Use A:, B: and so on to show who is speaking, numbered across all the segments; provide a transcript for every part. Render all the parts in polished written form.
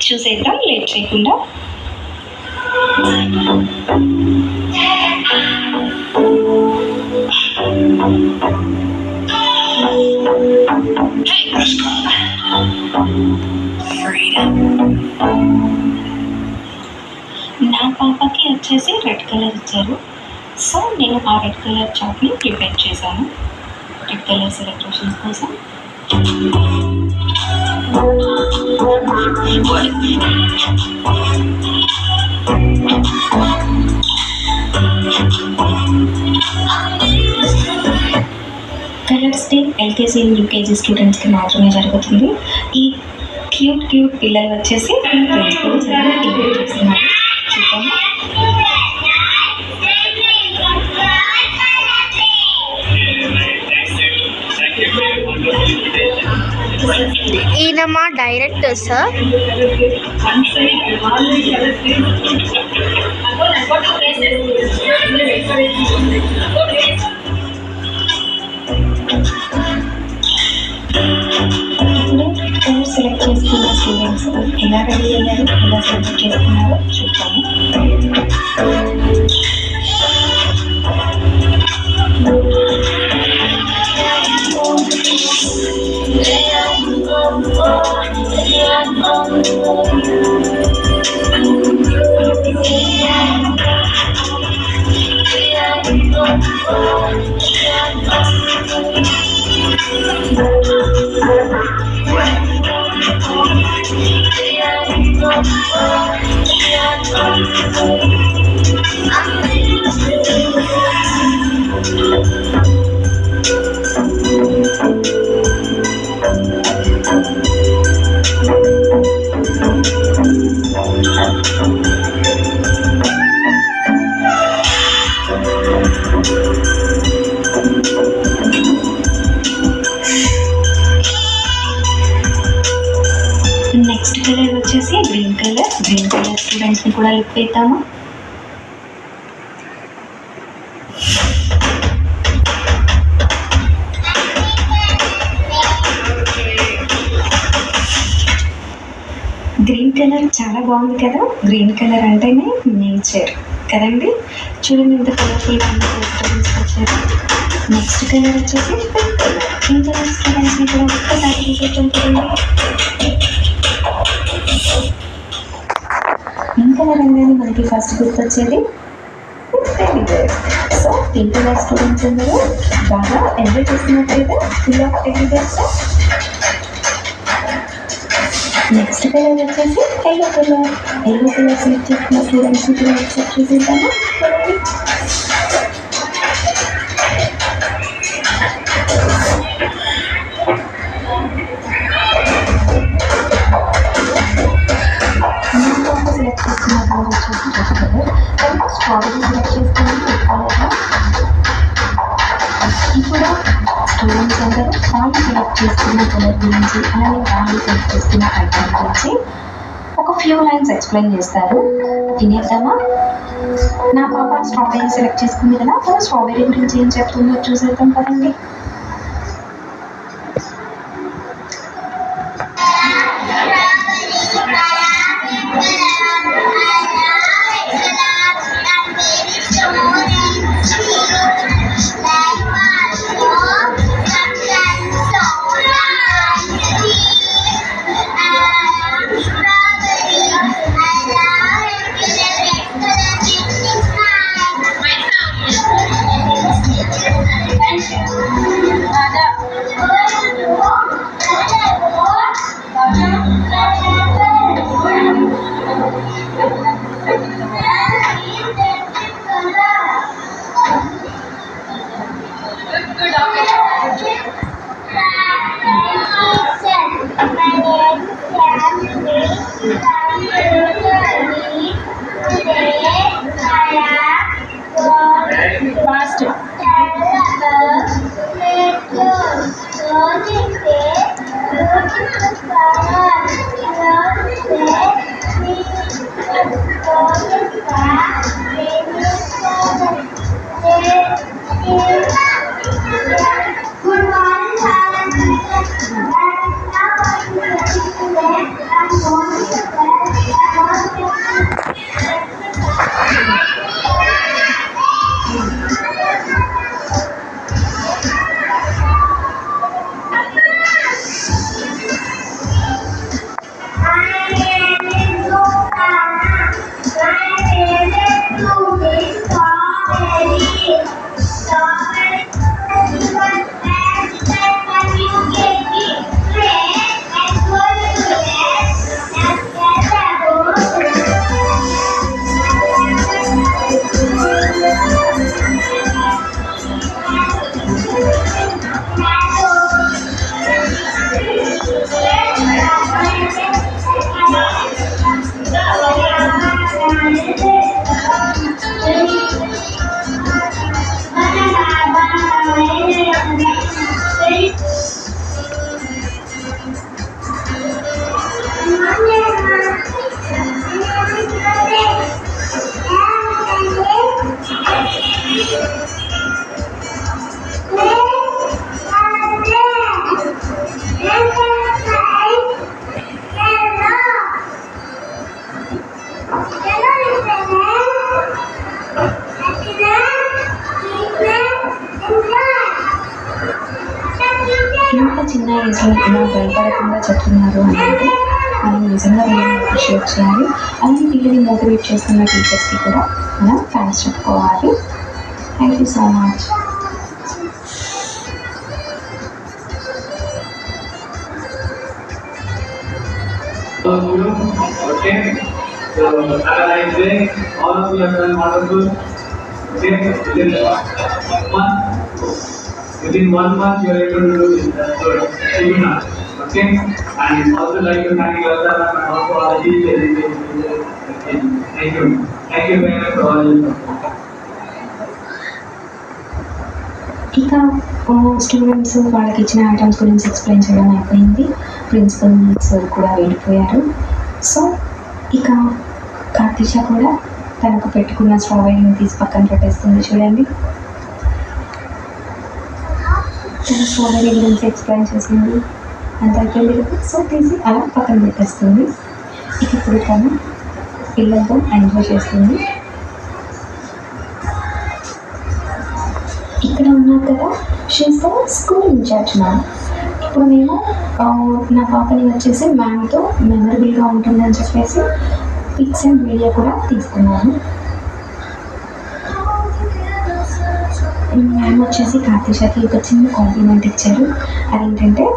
A: చూసేద్దాం లేట్ చేయకుండా. నా పాపకి వచ్చేసి రెడ్ కలర్ ఇచ్చారు. సో నేను ఆ రెడ్ కలర్ చాక్ని ప్రిపేర్ చేశాను రెడ్ కలర్ సెలబ్రేషన్స్ కోసం. కలర్స్ డే ఎల్కేజీ యూకేజీ స్టూడెంట్స్కి మాత్రమే జరుగుతుంది. ఈ క్యూట్ పిల్లలు వచ్చేసి ప్రిన్సిపల్ సార్ ఇన్వైట్ చేస్తున్నారు. చూద్దాము.
B: ఈయన మా డైరెక్టర్ సార్.
A: ఇప్పుడు సెలెక్ట్ చేసుకున్న స్టూడెంట్స్ ఎలా రెడీ అయ్యారు, ఎలా సెలెక్ట్ చేసుకున్నారో చూద్దాము. నెక్స్ట్ కలర్ వచ్చేసి గ్రీన్ కలర్ స్టూడెంట్స్ని కూడా లుక్ వేద్దాము. గ్రీన్ కలర్ చాలా బాగుంది కదా. గ్రీన్ కలర్ అంటేనే నేచర్ కదండి. చూడండి ఎంత కలర్ఫుల్గా స్టూడెంట్స్కి వచ్చారు. నెక్స్ట్ కలర్ వచ్చేసి పింక్ కలర్ స్టూడెంట్స్ని కూడా ఒక్కసారి చూసేద్దాం. పింక్ కలర్ అనేది మనకి ఫస్ట్ గుర్తొచ్చేది teddy bear. So pink colour students అందరూ బాగా ఎంజాయ్ చేస్తున్నట్టయితే full of teddy bears. Next colour వచ్చేసి ఎల్లో కలర్ సెలెక్ట్ చేసుకున్న స్టూడెంట్స్ని కూడా యాక్సెప్ట్ చేసేద్దాము. సెలెక్ట్ చేసుకున్న కలర్ వచ్చేసి రెడ్ కలర్. స్ట్రాబెరీ సెలెక్ట్ చేసుకుని ఇప్పుడు స్టూడెంట్స్ అందరూ వాళ్ళు సెలెక్ట్ చేసుకున్న కలర్ గురించి అలాగే వాళ్ళు సెలెక్ట్ చేసుకున్న ఐటమ్ గురించి ఒక ఫ్యూ లైన్స్ ఎక్స్ప్లెయిన్ చేస్తారు. వినేద్దామా? నా పాప స్ట్రాబెరీ సెలెక్ట్ చేసుకుంది కదా, తను స్ట్రాబెరీ గురించి ఏం చెప్తుందో చూసేద్దాం కదండి.
C: Good morning.
A: కూడా చెప్తున్నారు అంటే మనం నిజంగా వీళ్ళని అప్రిషియేట్ చేయాలి. అలాగే వీళ్ళని మోటివేట్ చేస్తున్న టీచర్స్కి కూడా మనం థ్యాంక్స్ చెప్పుకోవాలి. Thank you so much.
C: Okay, so have a nice day. All of you have done wonderful. Okay, within 1 month you are able to do this. That's good. Good enough. Okay, and also like to thank you and also all the teachers. Thank you. Thank you very much for all your support.
A: ఇక students వాళ్ళకి ఇచ్చిన items గురించి explain చేయడం అయిపోయింది. Principal sir కూడా వెళ్ళిపోయారు. So ఇక కార్తీష కూడా తనకు పెట్టుకున్న స్ట్రాబెరీని తీసి పక్కన పెట్టేస్తుంది. చూడండి, తన స్ట్రాబెరీ గురించి ఎక్స్ప్లెయిన్ చేసింది, అంత అయిపోయింది కదా. సో తీసి అలా పక్కన పెట్టేస్తుంది. ఇక ఇప్పుడు తను పిల్లలతో ఎంజాయ్ చేస్తుంది. ఇక్కడ ఉన్నారు కదా, she's the school incharge ma'am. ఇప్పుడు నేను నా పాపని వచ్చేసి మ్యామ్తో మెమరబుల్గా ఉంటుందని చెప్పేసి పిక్స్ అండ్ వీడియో కూడా తీసుకున్నాను. మ్యామ్ వచ్చేసి కార్తీషకి ఒక చిన్న కాంప్లిమెంట్ ఇచ్చారు. అదేంటంటే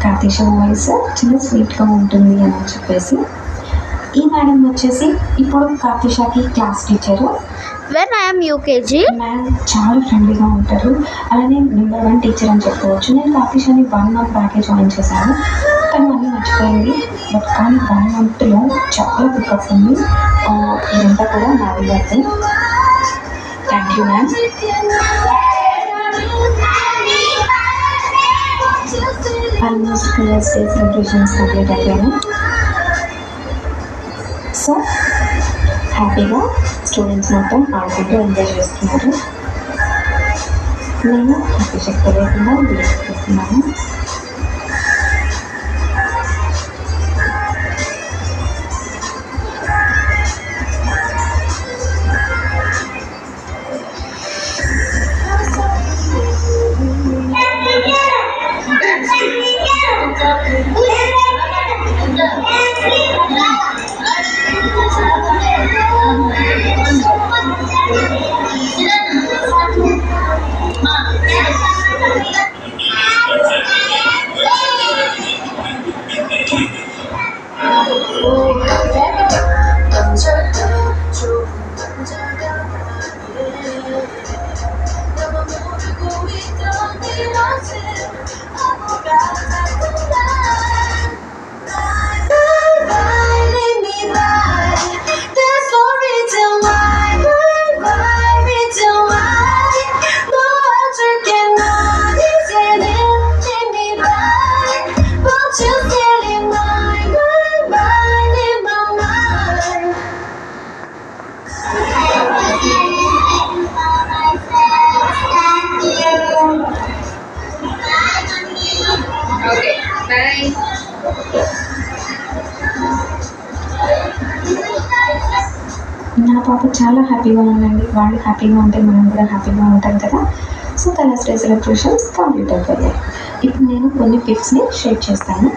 A: కార్తీష వాయిస్ చాలా స్వీట్గా ఉంటుంది అని చెప్పేసి. ఈ మేడం వచ్చేసి ఇప్పుడు కార్తీషకి class teacher.
B: When I am UKG,
A: ma'am చాలా ఫ్రెండ్లీగా ఉంటారు. అలానే నెంబర్ 1 టీచర్ అని చెప్పుకోవచ్చు. నేను కార్తీషని 1 month బ్యాకే జాయిన్ చేశాను, కానీ అన్నీ మర్చిపోయింది. బట్ కానీ 1 monthలో చాలా పికప్ ఉంది. ఇదంతా కూడా నా వివర్తి. Thank you ma'am. Almost colours day celebrations complete అయిపోయాను. సో హ్యాపీగా స్టూడెంట్స్ మొత్తం ఆడుకుంటూ ఎంజాయ్ చేస్తున్నారు. నేను హ్యాపీ శక్తి లేకుండా వీడియో చేస్తున్నాను. నా పాప చాలా హ్యాపీగా ఉందండి. వాళ్ళు హ్యాపీగా ఉంటే మనం కూడా హ్యాపీగా ఉంటాం కదా. So colours day celebrations complete అయిపోయాయి. ఇప్పుడు నేను కొన్ని పిక్స్ని షేర్ చేస్తాను.